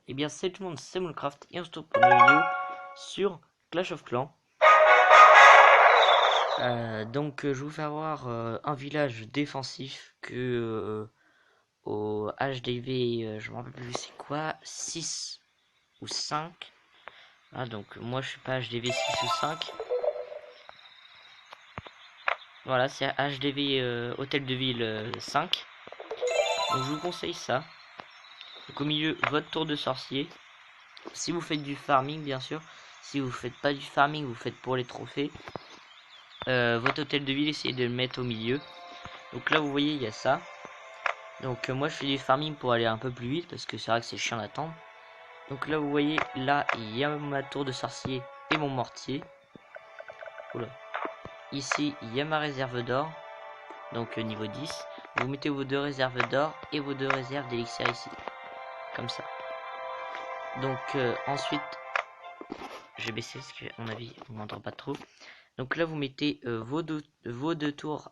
Eh bien salut tout le monde, c'est Minecraft et on se retrouve pour une vidéo sur Clash of Clans. Je vais vous faire voir un village défensif que au HDV, je me rappelle plus c'est quoi, 6 ou 5. Ah, donc moi je suis pas HDV 6 ou 5. Voilà, c'est HDV Hôtel de Ville 5. Donc je vous conseille ça. Donc au milieu, votre tour de sorcier. Si vous faites du farming, bien sûr. Si vous faites pas du farming, vous faites pour les trophées. Votre hôtel de ville, essayez de le mettre au milieu. Donc là, vous voyez, il y a ça. Donc moi, je fais du farming pour aller un peu plus vite parce que c'est vrai que c'est chiant d'attendre. Donc là, vous voyez, là, il y a ma tour de sorcier et mon mortier. Oula. Ici, il y a ma réserve d'or. Donc niveau 10. Vous mettez vos deux réserves d'or et vos deux réserves d'élixir ici. Comme ça. Donc ensuite, je vais baisser parce qu'à mon avis, on m'entend pas trop. Donc là, vous mettez vos deux tours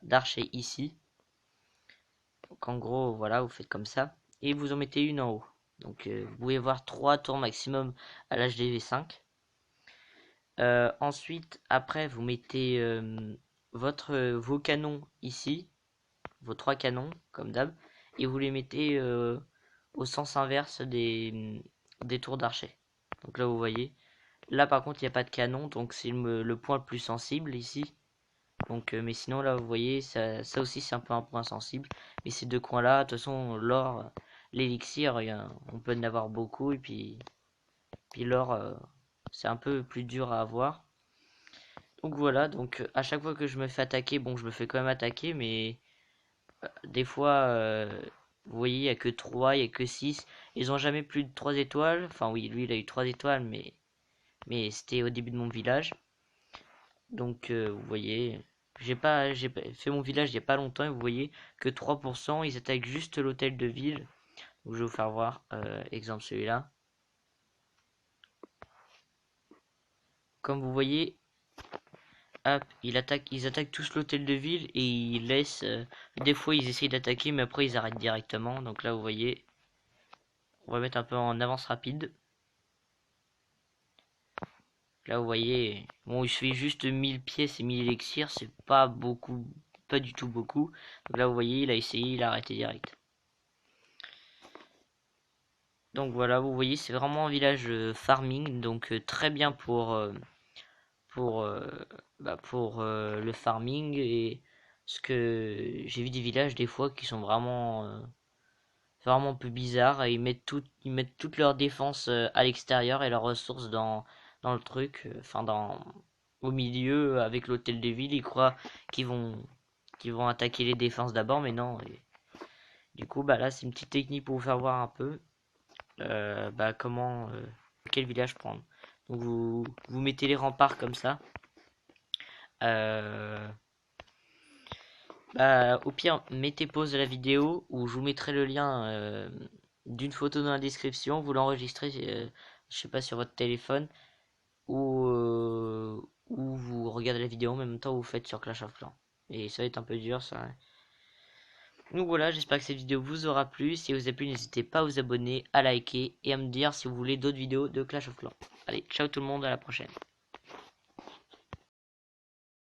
d'archer ici. Donc en gros, voilà, vous faites comme ça. Et vous en mettez une en haut. Donc vous pouvez voir 3 tours maximum à l'HDV5. Ensuite, après, vous mettez vos canons ici. Vos 3 canons, comme d'hab. Et vous les mettez au sens inverse des tours d'archer. Donc là, vous voyez. Là, par contre, il n'y a pas de canon. Donc c'est le point le plus sensible ici. Donc, mais sinon là vous voyez ça aussi c'est un peu un point sensible. Mais ces deux coins là, de toute façon l'or, l'élixir, on peut en avoir beaucoup. Et puis l'or c'est un peu plus dur à avoir. Donc voilà, donc à chaque fois que je me fais attaquer, bon je me fais quand même attaquer. Mais des fois vous voyez il n'y a que 3, il n'y a que 6. Ils ont jamais plus de 3 étoiles. Enfin oui, lui il a eu 3 étoiles, mais c'était au début de mon village. Donc vous voyez, j'ai fait mon village il n'y a pas longtemps et vous voyez que 3% ils attaquent juste l'hôtel de ville. Donc, je vais vous faire voir exemple celui-là. Comme vous voyez, hop, ils attaquent tous l'hôtel de ville et ils laissent. Des fois ils essayent d'attaquer mais après ils arrêtent directement. Donc là vous voyez, on va mettre un peu en avance rapide. Là vous voyez, bon il suffit juste 1000 pièces et 1000 élixirs, c'est pas beaucoup, pas du tout beaucoup. Donc là vous voyez, il a essayé, il a arrêté direct. Donc voilà, vous voyez, c'est vraiment un village farming, donc très bien pour, euh, pour le farming. Et ce que j'ai vu des villages des fois qui sont vraiment un peu bizarres et ils mettent toute leur défense à l'extérieur et leurs ressources dans le truc, enfin au milieu avec l'hôtel de ville. Ils croient qu'ils vont attaquer les défenses d'abord, mais non. Et du coup, bah là, c'est une petite technique pour vous faire voir un peu. Comment quel village prendre. Donc vous mettez les remparts comme ça. Euh, Au pire, mettez pause à la vidéo ou je vous mettrai le lien d'une photo dans la description. Vous l'enregistrez, je sais pas, sur votre téléphone ou vous regardez la vidéo en même temps où vous faites sur Clash of Clans. Et ça va être un peu dur ça. Donc voilà, j'espère que cette vidéo vous aura plu. Si vous a plu, n'hésitez pas à vous abonner, à liker et à me dire si vous voulez d'autres vidéos de Clash of Clans. Allez, ciao tout le monde, à la prochaine.